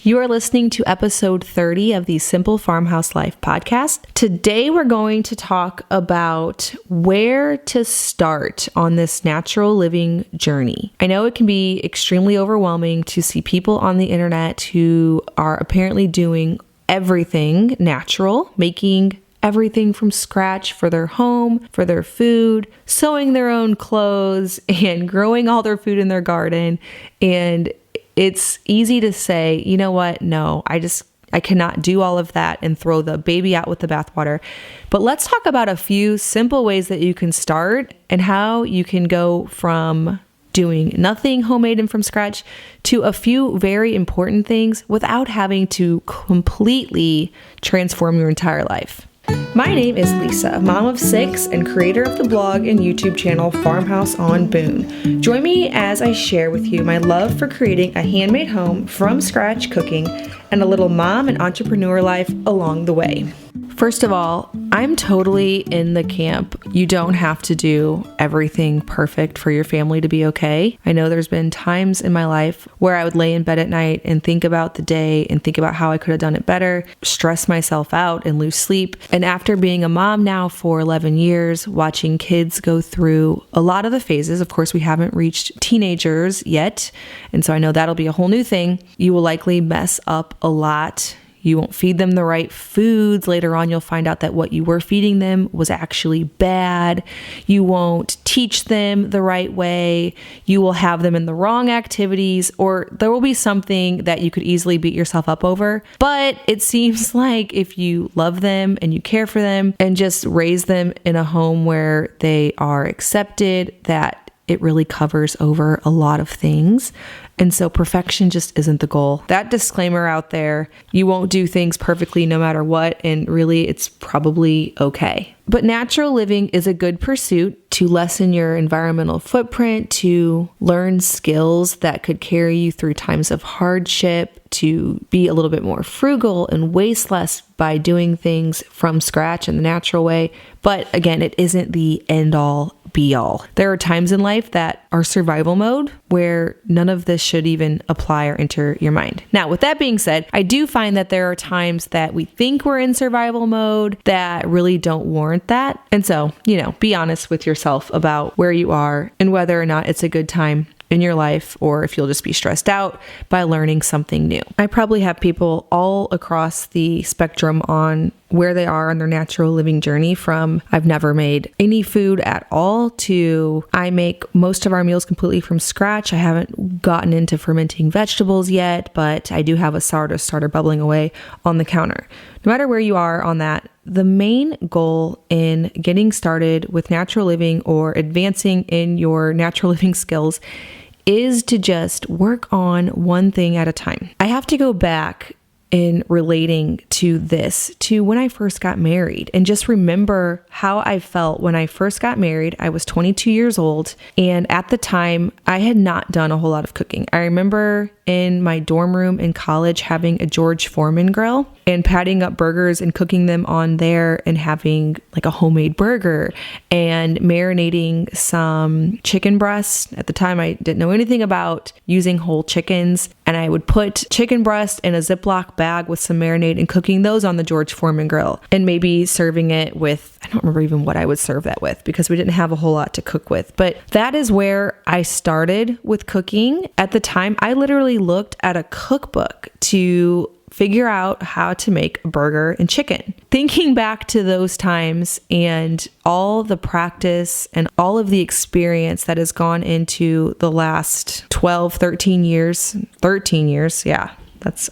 You are listening to episode 30 of the Simple Farmhouse Life podcast. Today, we're going to talk about where to start on this natural living journey. I know it can be extremely overwhelming to see people on the internet who are apparently doing everything natural, making everything from scratch for their home, for their food, sewing their own clothes, and growing all their food in their garden. And it's easy to say, you know what? No, I cannot do all of that and throw the baby out with the bathwater. But let's talk about a few simple ways that you can start and how you can go from doing nothing homemade and from scratch to a few very important things without having to completely transform your entire life. My name is Lisa, mom of 6 and creator of the blog and YouTube channel Farmhouse on Boone. Join me as I share with you my love for creating a handmade home from scratch cooking and a little mom and entrepreneur life along the way. First of all, I'm totally in the camp. You don't have to do everything perfect for your family to be okay. I know there's been times in my life where I would lay in bed at night and think about the day and think about how I could have done it better, stress myself out and lose sleep. And after being a mom now for 11 years, watching kids go through a lot of the phases, of course, we haven't reached teenagers yet. And so I know that'll be a whole new thing. You will likely mess up a lot. You won't feed them the right foods. Later on, you'll find out that what you were feeding them was actually bad. You won't teach them the right way. You will have them in the wrong activities, or there will be something that you could easily beat yourself up over. But it seems like if you love them and you care for them and just raise them in a home where they are accepted, that it really covers over a lot of things. And so perfection just isn't the goal. That disclaimer out there, you won't do things perfectly no matter what, and really it's probably okay. But natural living is a good pursuit to lessen your environmental footprint, to learn skills that could carry you through times of hardship, to be a little bit more frugal and waste less by doing things from scratch in the natural way. But again, it isn't the end all be all. There are times in life that are survival mode where none of this should even apply or enter your mind. Now, with that being said, I do find that there are times that we think we're in survival mode that really don't warrant that. And so, be honest with yourself about where you are and whether or not it's a good time in your life, or if you'll just be stressed out by learning something new. I probably have people all across the spectrum on where they are on their natural living journey, from I've never made any food at all to I make most of our meals completely from scratch. I haven't gotten into fermenting vegetables yet, but I do have a sourdough starter bubbling away on the counter. No matter where you are on that, the main goal in getting started with natural living or advancing in your natural living skills is to just work on one thing at a time. I have to go back in relating to this to when I first got married and just remember how I felt when I first got married. I was 22 years old, and at the time I had not done a whole lot of cooking. I remember in my dorm room in college having a George Foreman grill and patting up burgers and cooking them on there and having like a homemade burger and marinating some chicken breasts. At the time, I didn't know anything about using whole chickens, and I would put chicken breast in a Ziploc bag with some marinade and cooking those on the George Foreman grill, and maybe serving it with, I don't remember even what I would serve that with because we didn't have a whole lot to cook with. But that is where I started with cooking. At the time, I literally looked at a cookbook to figure out how to make a burger and chicken. Thinking back to those times and all the practice and all of the experience that has gone into the last 12, 13 years, yeah.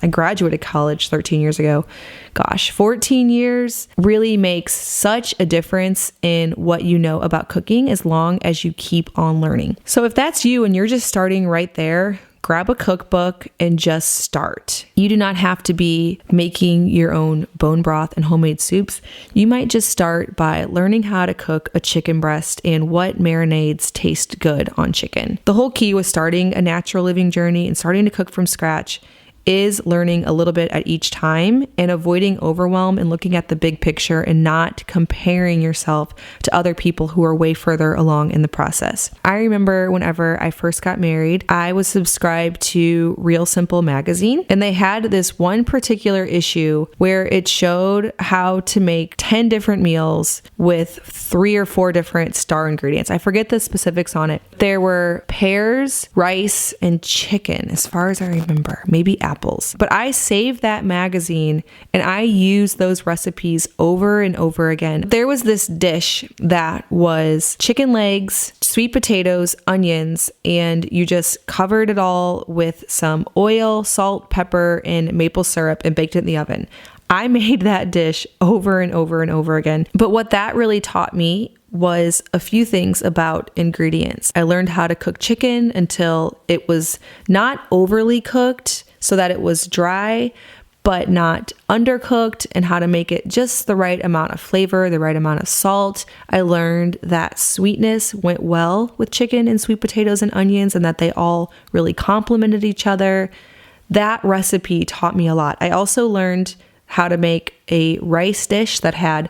I graduated college 13 years ago. Gosh, 14 years really makes such a difference in what you know about cooking as long as you keep on learning. So if that's you and you're just starting right there, grab a cookbook and just start. You do not have to be making your own bone broth and homemade soups. You might just start by learning how to cook a chicken breast and what marinades taste good on chicken. The whole key with starting a natural living journey and starting to cook from scratch is learning a little bit at each time and avoiding overwhelm and looking at the big picture and not comparing yourself to other people who are way further along in the process. I remember whenever I first got married, I was subscribed to Real Simple magazine, and they had this one particular issue where it showed how to make 10 different meals with 3 or 4 different star ingredients. I forget the specifics on it. There were pears, rice, and chicken, as far as I remember, maybe apples. But I saved that magazine and I used those recipes over and over again. There was this dish that was chicken legs, sweet potatoes, onions, and you just covered it all with some oil, salt, pepper, and maple syrup and baked it in the oven. I made that dish over and over and over again. But what that really taught me was a few things about ingredients. I learned how to cook chicken until it was not overly cooked so that it was dry, but not undercooked, and how to make it just the right amount of flavor, the right amount of salt. I learned that sweetness went well with chicken and sweet potatoes and onions, and that they all really complemented each other. That recipe taught me a lot. I also learned how to make a rice dish that had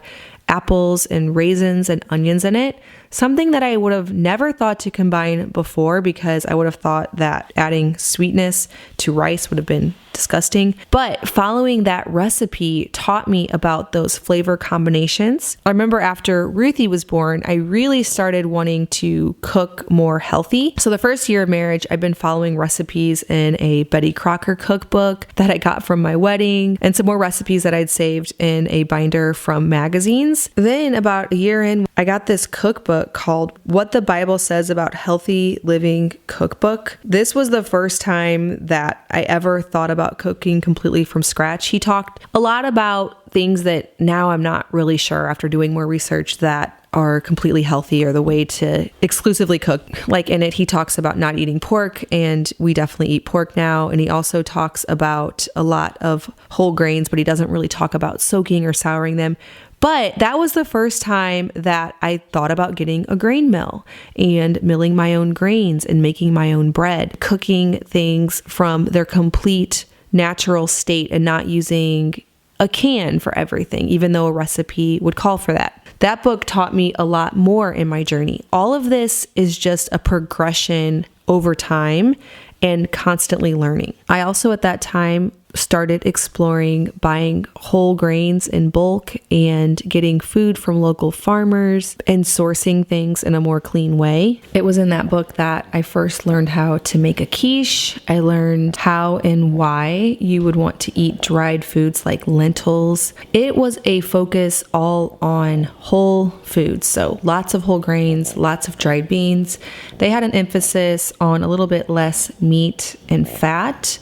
apples and raisins and onions in it. Something that I would have never thought to combine before, because I would have thought that adding sweetness to rice would have been disgusting. But following that recipe taught me about those flavor combinations. I remember after Ruthie was born, I really started wanting to cook more healthy. So the first year of marriage, I've been following recipes in a Betty Crocker cookbook that I got from my wedding, and some more recipes that I'd saved in a binder from magazines. Then about a year in, I got this cookbook called What the Bible Says About Healthy Living Cookbook. This was the first time that I ever thought about cooking completely from scratch. He talked a lot about things that now I'm not really sure, after doing more research, that are completely healthy or the way to exclusively cook. Like in it, he talks about not eating pork, and we definitely eat pork now. And he also talks about a lot of whole grains, but he doesn't really talk about soaking or souring them. But that was the first time that I thought about getting a grain mill and milling my own grains and making my own bread, cooking things from their complete natural state and not using a can for everything, even though a recipe would call for that. That book taught me a lot more in my journey. All of this is just a progression over time and constantly learning. I also at that time started exploring buying whole grains in bulk and getting food from local farmers and sourcing things in a more clean way. It was in that book that I first learned how to make a quiche. I learned how and why you would want to eat dried foods like lentils. It was a focus all on whole foods. So lots of whole grains, lots of dried beans. They had an emphasis on a little bit less meat and fat.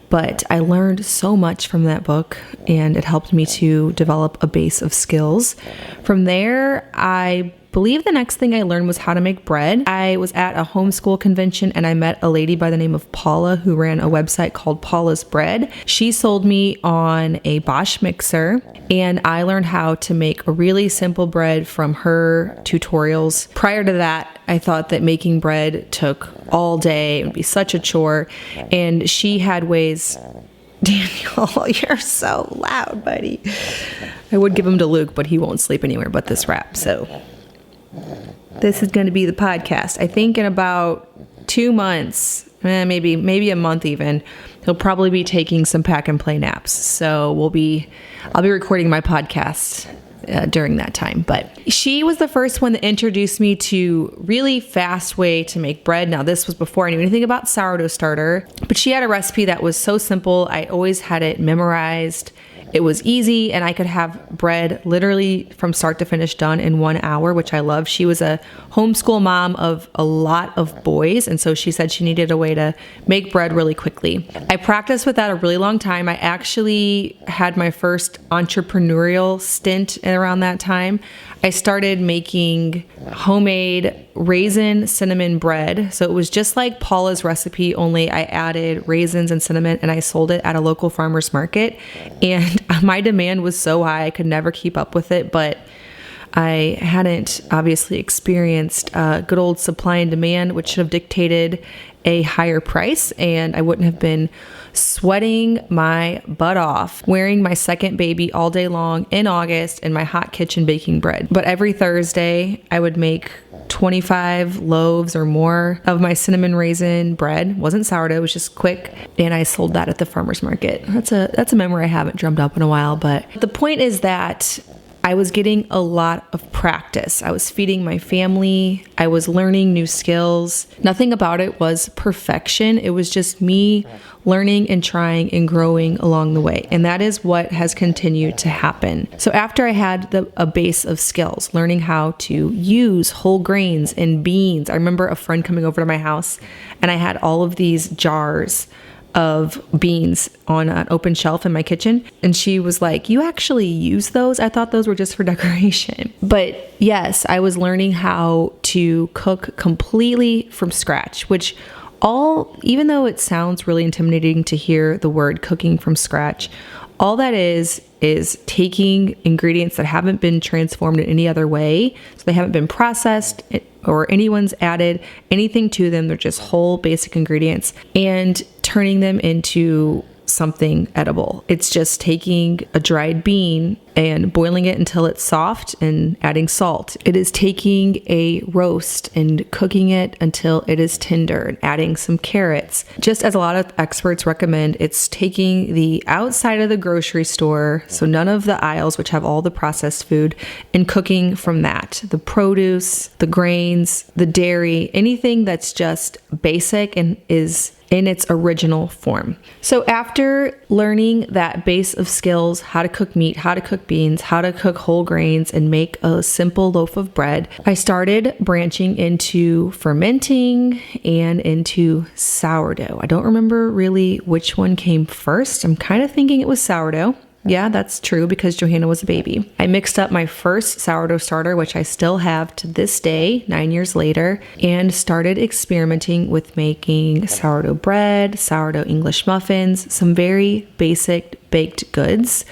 But I learned so much from that book, and it helped me to develop a base of skills. From there, I believe the next thing I learned was how to make bread. I was at a homeschool convention and I met a lady by the name of Paula who ran a website called Paula's Bread. She sold me on a Bosch mixer, and I learned how to make a really simple bread from her tutorials. Prior to that, I thought that making bread took all day. It would be such a chore. And she had ways... Daniel, you're so loud, buddy. I would give him to Luke, but he won't sleep anywhere but this wrap. So this is going to be the podcast. I think in about 2 months, maybe a month even, he'll probably be taking some pack and play naps. So I'll be recording my podcast during that time. But she was the first one that introduced me to really fast way to make bread. Now, this was before I knew anything about sourdough starter, but she had a recipe that was so simple. I always had it memorized. It was easy, and I could have bread literally from start to finish done in 1 hour, which I love. She was a homeschool mom of a lot of boys, and so she said she needed a way to make bread really quickly. I practiced with that a really long time. I actually had my first entrepreneurial stint around that time. I started making homemade raisin cinnamon bread. So it was just like Paula's recipe, only I added raisins and cinnamon, and I sold it at a local farmer's market. And my demand was so high, I could never keep up with it, but I hadn't obviously experienced good old supply and demand, which should have dictated a higher price, and I wouldn't have been sweating my butt off, wearing my second baby all day long in August in my hot kitchen baking bread. But every Thursday, I would make 25 loaves or more of my cinnamon raisin bread. It wasn't sourdough, it was just quick. And I sold that at the farmer's market. That's a memory I haven't drummed up in a while. But the point is that I was getting a lot of practice. I was feeding my family. I was learning new skills. Nothing about it was perfection. It was just me learning and trying and growing along the way. And that is what has continued to happen. So after I had a base of skills, learning how to use whole grains and beans. I remember a friend coming over to my house and I had all of these jars of beans on an open shelf in my kitchen. And she was like, "You actually use those? I thought those were just for decoration." But yes, I was learning how to cook completely from scratch, which even though it sounds really intimidating to hear the word cooking from scratch, all that is taking ingredients that haven't been transformed in any other way. So they haven't been processed or anyone's added anything to them. They're just whole basic ingredients and turning them into something edible. It's just taking a dried bean and boiling it until it's soft and adding salt. It is taking a roast and cooking it until it is tender and adding some carrots. Just as a lot of experts recommend, it's taking the outside of the grocery store, so none of the aisles which have all the processed food, and cooking from that. The produce, the grains, the dairy, anything that's just basic and is in its original form. So after learning that base of skills, how to cook meat, how to cook beans, how to cook whole grains, and make a simple loaf of bread, I started branching into fermenting and into sourdough. I don't remember really which one came first. I'm kind of thinking it was sourdough. Yeah, that's true because Johanna was a baby. I mixed up my first sourdough starter, which I still have to this day, 9 years later, and started experimenting with making sourdough bread, sourdough English muffins, some very basic baked goods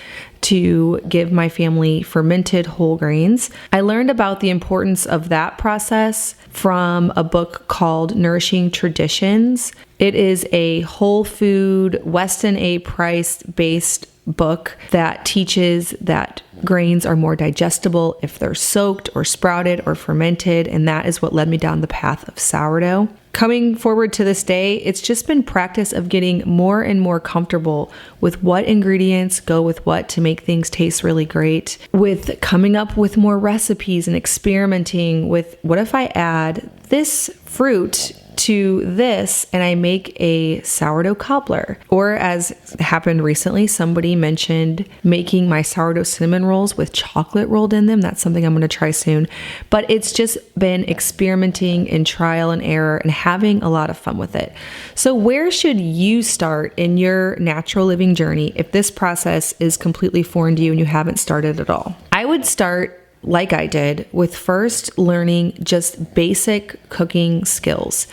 to give my family fermented whole grains. I learned about the importance of that process from a book called Nourishing Traditions. It is a whole food, Weston A. Price based book that teaches that grains are more digestible if they're soaked or sprouted or fermented, and that is what led me down the path of sourdough. Coming forward to this day, it's just been practice of getting more and more comfortable with what ingredients go with what to make things taste really great, with coming up with more recipes and experimenting with what if I add this fruit to this and I make a sourdough cobbler. Or as happened recently, somebody mentioned making my sourdough cinnamon rolls with chocolate rolled in them. That's something I'm going to try soon. But it's just been experimenting and trial and error and having a lot of fun with it. So where should you start in your natural living journey if this process is completely foreign to you and you haven't started at all? I would start like I did, with first learning just basic cooking skills.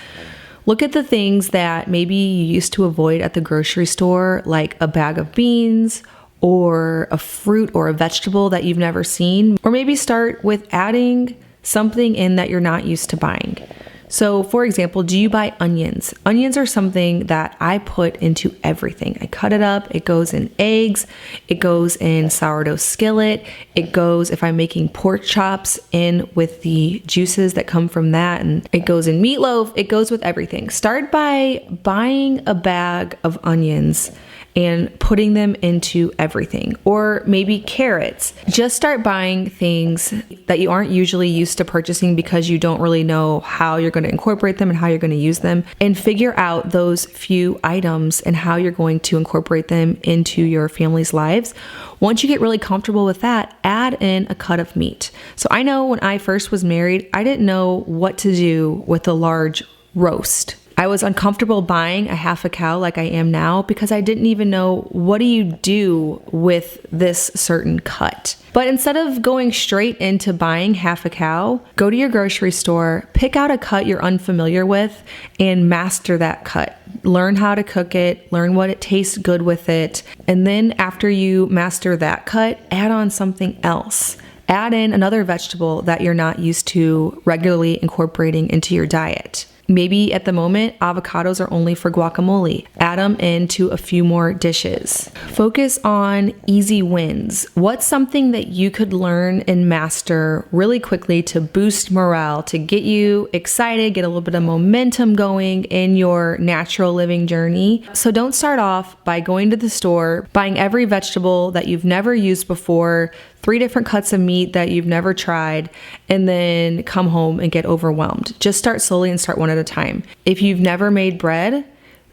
Look at the things that maybe you used to avoid at the grocery store, like a bag of beans or a fruit or a vegetable that you've never seen, or maybe start with adding something in that you're not used to buying. So for example, do you buy onions? Onions are something that I put into everything. I cut it up, it goes in eggs, it goes in sourdough skillet, it goes, if I'm making pork chops, in with the juices that come from that, and it goes in meatloaf, it goes with everything. Start by buying a bag of onions and putting them into everything. Or maybe carrots. Just start buying things that you aren't usually used to purchasing because you don't really know how you're going to incorporate them and how you're going to use them, and figure out those few items and how you're going to incorporate them into your family's lives. Once you get really comfortable with that, add in a cut of meat. So I know when I first was married, I didn't know what to do with a large roast. I was uncomfortable buying a half a cow like I am now because I didn't even know what do you do with this certain cut. But instead of going straight into buying half a cow, go to your grocery store, pick out a cut you're unfamiliar with, and master that cut. Learn how to cook it, learn what it tastes good with it, and then after you master that cut, add on something else. Add in another vegetable that you're not used to regularly incorporating into your diet. Maybe at the moment, avocados are only for guacamole. Add them into a few more dishes. Focus on easy wins. What's something that you could learn and master really quickly to boost morale, to get you excited, get a little bit of momentum going in your natural living journey? So don't start off by going to the store, buying every vegetable that you've never used before, 3 different cuts of meat that you've never tried, and then come home and get overwhelmed. Just start slowly and start one at a time. If you've never made bread,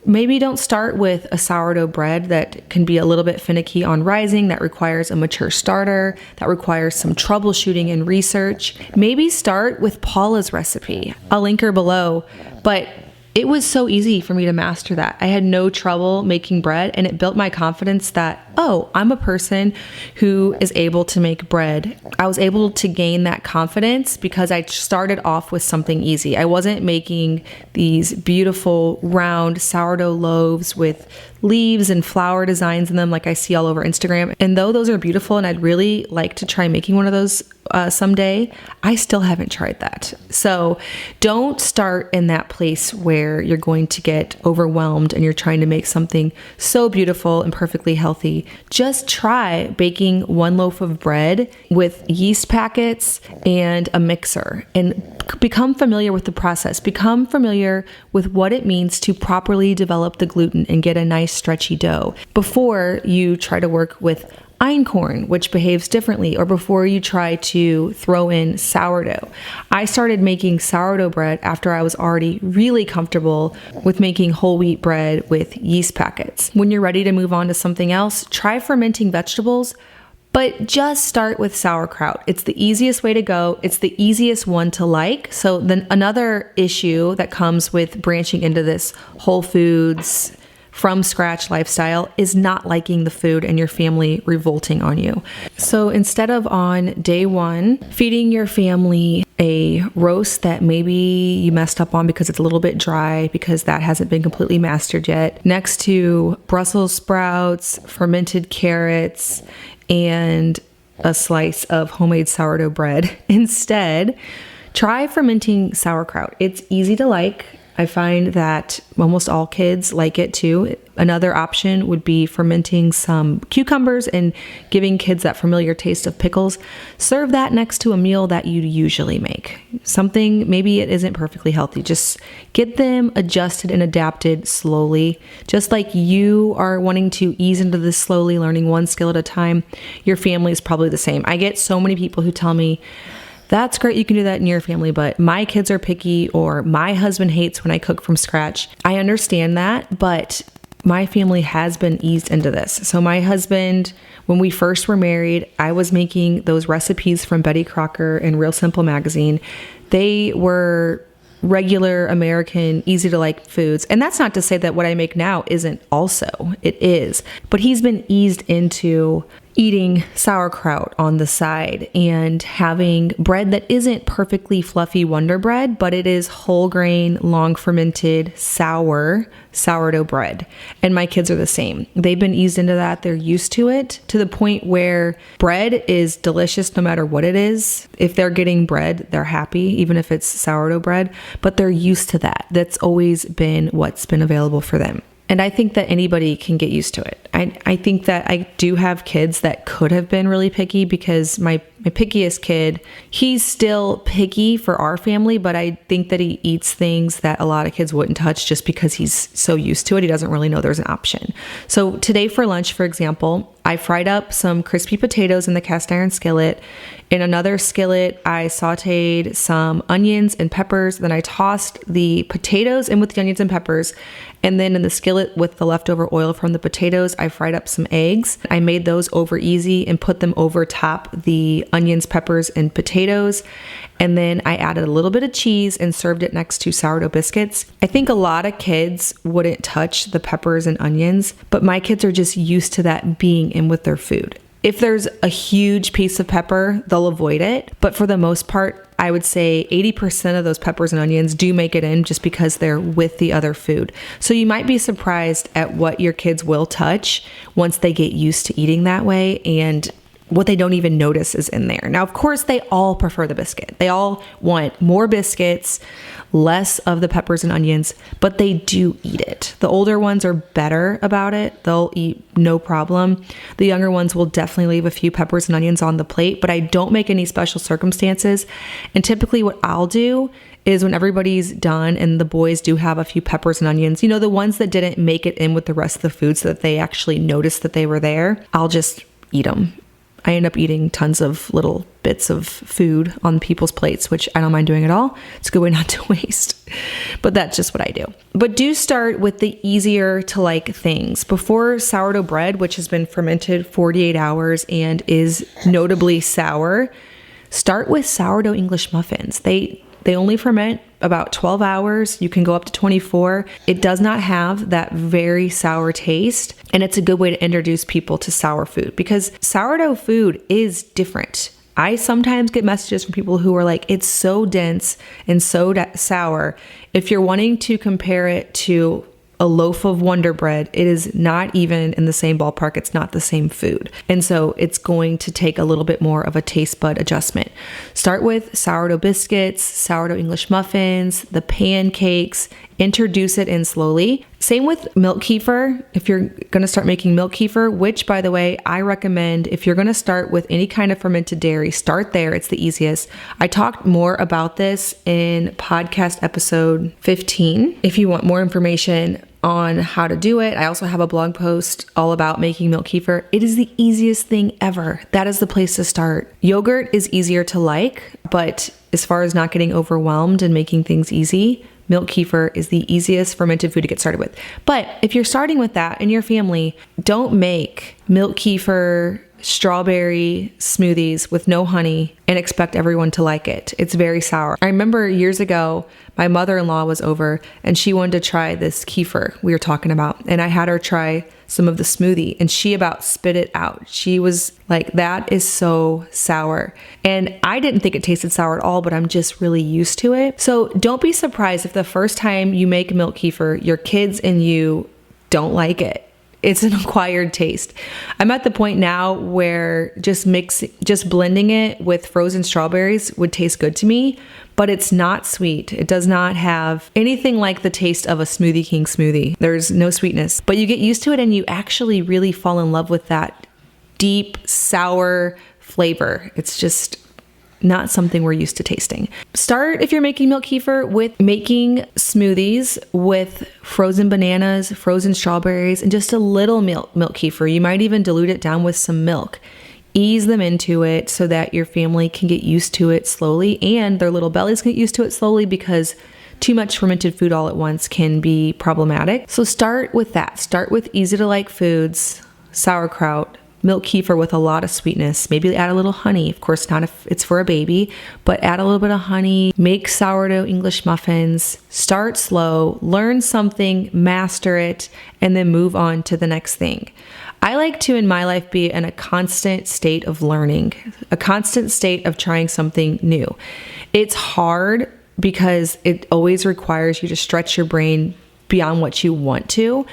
maybe don't start with a sourdough bread that can be a little bit finicky on rising, that requires a mature starter, that requires some troubleshooting and research. Maybe start with Paula's recipe. I'll link her below, but it was so easy for me to master that. I had no trouble making bread, and it built my confidence that, oh, I'm a person who is able to make bread. I was able to gain that confidence because I started off with something easy. I wasn't making these beautiful round sourdough loaves with leaves and flower designs in them like I see all over Instagram. And though those are beautiful and I'd really like to try making one of those someday, I still haven't tried that. So don't start in that place where you're going to get overwhelmed and you're trying to make something so beautiful and perfectly healthy. Just try baking 1 loaf of bread with yeast packets and a mixer and become familiar with the process. Become familiar with what it means to properly develop the gluten and get a nice stretchy dough before you try to work with einkorn, which behaves differently, or before you try to throw in sourdough. I started making sourdough bread after I was already really comfortable with making whole wheat bread with yeast packets. When you're ready to move on to something else, try fermenting vegetables, but just start with sauerkraut. It's the easiest way to go. It's the easiest one to like. So then another issue that comes with branching into this whole foods from scratch lifestyle is not liking the food and your family revolting on you. So instead of on day 1, feeding your family a roast that maybe you messed up on because it's a little bit dry because that hasn't been completely mastered yet, next to Brussels sprouts, fermented carrots, and a slice of homemade sourdough bread, instead, try fermenting sauerkraut. It's easy to like. I find that almost all kids like it too. Another option would be fermenting some cucumbers and giving kids that familiar taste of pickles. Serve that next to a meal that you usually make. Something, maybe it isn't perfectly healthy. Just get them adjusted and adapted slowly. Just like you are wanting to ease into this slowly, learning one skill at a time, your family is probably the same. I get so many people who tell me, that's great, you can do that in your family, but my kids are picky, or my husband hates when I cook from scratch. I understand that, but my family has been eased into this. So my husband, when we first were married, I was making those recipes from Betty Crocker and Real Simple magazine. They were regular American, easy to like foods. And that's not to say that what I make now isn't also. It is. But he's been eased into eating sauerkraut on the side and having bread that isn't perfectly fluffy Wonder Bread, but it is whole grain, long fermented, sourdough bread. And my kids are the same. They've been eased into that. They're used to it, to the point where bread is delicious no matter what it is. If they're getting bread, they're happy, even if it's sourdough bread, but they're used to that. That's always been what's been available for them. And I think that anybody can get used to it. I think that I do have kids that could have been really picky, because my pickiest kid, he's still picky for our family, but I think that he eats things that a lot of kids wouldn't touch just because he's so used to it. He doesn't really know there's an option. So today for lunch, for example, I fried up some crispy potatoes in the cast iron skillet. In another skillet, I sauteed some onions and peppers. Then I tossed the potatoes in with the onions and peppers. And then in the skillet with the leftover oil from the potatoes, I fried up some eggs. I made those over easy and put them over top the onions, peppers, and potatoes. And then I added a little bit of cheese and served it next to sourdough biscuits. I think a lot of kids wouldn't touch the peppers and onions, but my kids are just used to that being in with their food. If there's a huge piece of pepper, they'll avoid it. But for the most part, I would say 80% of those peppers and onions do make it in just because they're with the other food. So you might be surprised at what your kids will touch once they get used to eating that way. And what they don't even notice is in there. Now, of course, they all prefer the biscuit. They all want more biscuits, less of the peppers and onions, but they do eat it. The older ones are better about it. They'll eat no problem. The younger ones will definitely leave a few peppers and onions on the plate, but I don't make any special circumstances. And typically what I'll do is when everybody's done and the boys do have a few peppers and onions, the ones that didn't make it in with the rest of the food so that they actually noticed that they were there, I'll just eat them. I end up eating tons of little bits of food on people's plates, which I don't mind doing at all. It's a good way not to waste, but that's just what I do. But do start with the easier to like things. Before sourdough bread, which has been fermented 48 hours and is notably sour, start with sourdough English muffins. They only ferment about 12 hours. You can go up to 24. It does not have that very sour taste. And it's a good way to introduce people to sour food because sourdough food is different. I sometimes get messages from people who are like, it's so dense and so sour. If you're wanting to compare it to a loaf of Wonder Bread, it is not even in the same ballpark. It's not the same food. And so it's going to take a little bit more of a taste bud adjustment. Start with sourdough biscuits, sourdough English muffins, the pancakes, introduce it in slowly. Same with milk kefir. If you're going to start making milk kefir, which by the way, I recommend if you're going to start with any kind of fermented dairy, start there. It's the easiest. I talked more about this in podcast episode 15. If you want more information on how to do it, I also have a blog post all about making milk kefir. It is the easiest thing ever. That is the place to start. Yogurt is easier to like, but as far as not getting overwhelmed and making things easy, milk kefir is the easiest fermented food to get started with. But if you're starting with that in your family, don't make milk kefir strawberry smoothies with no honey and expect everyone to like it. It's very sour. I remember years ago, my mother-in-law was over and she wanted to try this kefir we were talking about. And I had her try some of the smoothie and she about spit it out. She was like, that is so sour. And I didn't think it tasted sour at all, but I'm just really used to it. So don't be surprised if the first time you make milk kefir, your kids and you don't like it. It's an acquired taste. I'm at the point now where just blending it with frozen strawberries would taste good to me, but it's not sweet. It does not have anything like the taste of a Smoothie King smoothie. There's no sweetness, but you get used to it and you actually really fall in love with that deep, sour flavor. It's just not something we're used to tasting. Start, if you're making milk kefir, with making smoothies with frozen bananas, frozen strawberries, and just a little milk kefir. You might even dilute it down with some milk. Ease them into it so that your family can get used to it slowly and their little bellies can get used to it slowly because too much fermented food all at once can be problematic. So start with that. Start with easy to like foods, sauerkraut, milk kefir with a lot of sweetness. Maybe add a little honey. Of course, not if it's for a baby, but add a little bit of honey. Make sourdough English muffins. Start slow, learn something, master it, and then move on to the next thing. I like to, in my life, be in a constant state of learning, a constant state of trying something new. It's hard because it always requires you to stretch your brain beyond what you want to.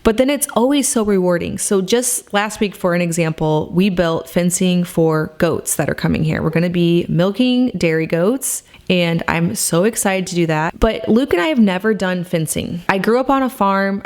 But then it's always so rewarding. So just last week, for an example, we built fencing for goats that are coming here. We're going to be milking dairy goats, and I'm so excited to do that. But Luke and I have never done fencing. I grew up on a farm.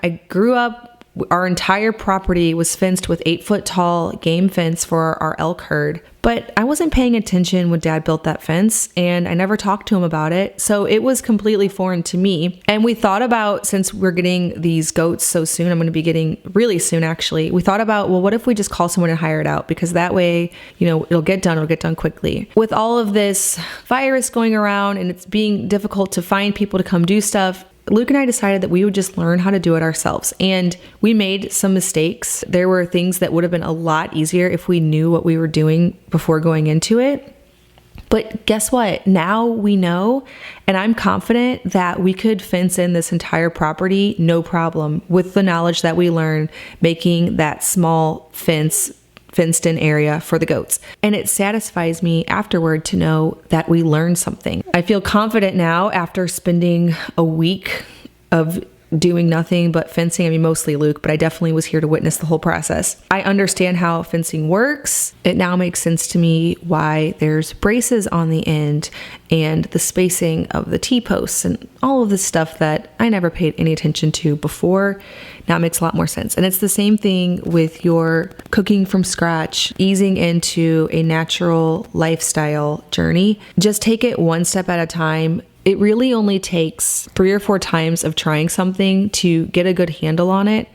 Our entire property was fenced with 8-foot tall game fence for our elk herd. But I wasn't paying attention when Dad built that fence, and I never talked to him about it. So it was completely foreign to me. And we thought about, since we're getting these goats so soon, I'm going to be getting really soon actually, we thought about, well, what if we just call someone and hire it out? Because that way, it'll get done quickly. With all of this virus going around and it's being difficult to find people to come do stuff, Luke and I decided that we would just learn how to do it ourselves. And we made some mistakes. There were things that would have been a lot easier if we knew what we were doing before going into it. But guess what? Now we know, and I'm confident that we could fence in this entire property, no problem, with the knowledge that we learned making that small fenced in area for the goats. And it satisfies me afterward to know that we learned something. I feel confident now after spending a week of doing nothing but fencing. I mean, mostly Luke, but I definitely was here to witness the whole process. I understand how fencing works. It now makes sense to me why there's braces on the end and the spacing of the T-posts and all of this stuff that I never paid any attention to before. Now it makes a lot more sense. And it's the same thing with your cooking from scratch, easing into a natural lifestyle journey. Just take it one step at a time. It really only takes 3 or 4 times of trying something to get a good handle on it,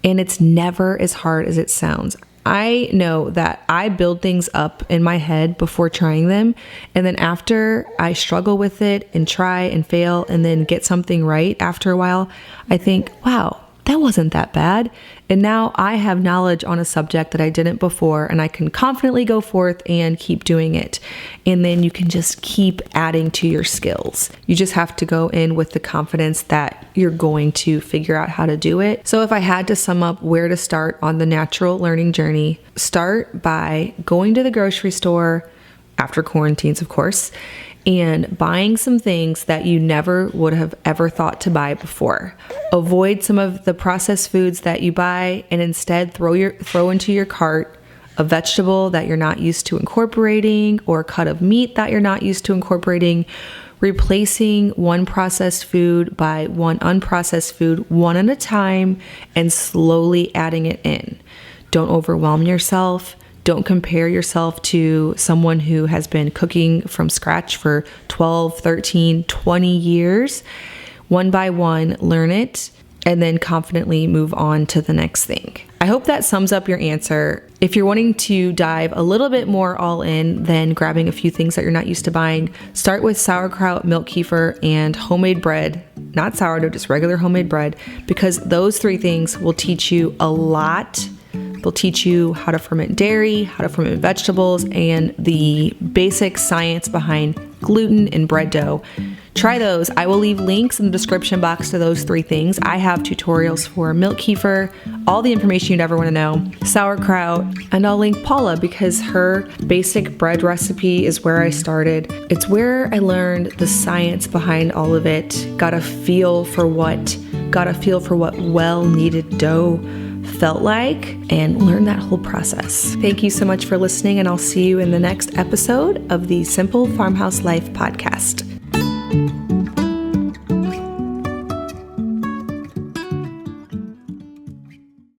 and it's never as hard as it sounds. I know that I build things up in my head before trying them, and then after I struggle with it and try and fail and then get something right after a while, I think, wow, that wasn't that bad. And now I have knowledge on a subject that I didn't before, and I can confidently go forth and keep doing it. And then you can just keep adding to your skills. You just have to go in with the confidence that you're going to figure out how to do it. So if I had to sum up where to start on the natural learning journey, start by going to the grocery store, after quarantines, of course, and buying some things that you never would have ever thought to buy before. Avoid some of the processed foods that you buy and instead throw into your cart a vegetable that you're not used to incorporating or a cut of meat that you're not used to incorporating, replacing one processed food by one unprocessed food one at a time and slowly adding it in. Don't overwhelm yourself. Don't compare yourself to someone who has been cooking from scratch for 12, 13, 20 years. One by one, learn it, and then confidently move on to the next thing. I hope that sums up your answer. If you're wanting to dive a little bit more all in than grabbing a few things that you're not used to buying, start with sauerkraut, milk kefir, and homemade bread. Not sourdough, just regular homemade bread, because those 3 things will teach you a lot. They'll teach you how to ferment dairy, how to ferment vegetables, and the basic science behind gluten and bread dough. Try those. I will leave links in the description box to those 3 things. I have tutorials for milk kefir, all the information you'd ever want to know, sauerkraut, and I'll link Paula because her basic bread recipe is where I started. It's where I learned the science behind all of it, got a feel for what well-kneaded dough felt like, and learn that whole process. Thank you so much for listening, and I'll see you in the next episode of the Simple Farmhouse Life podcast.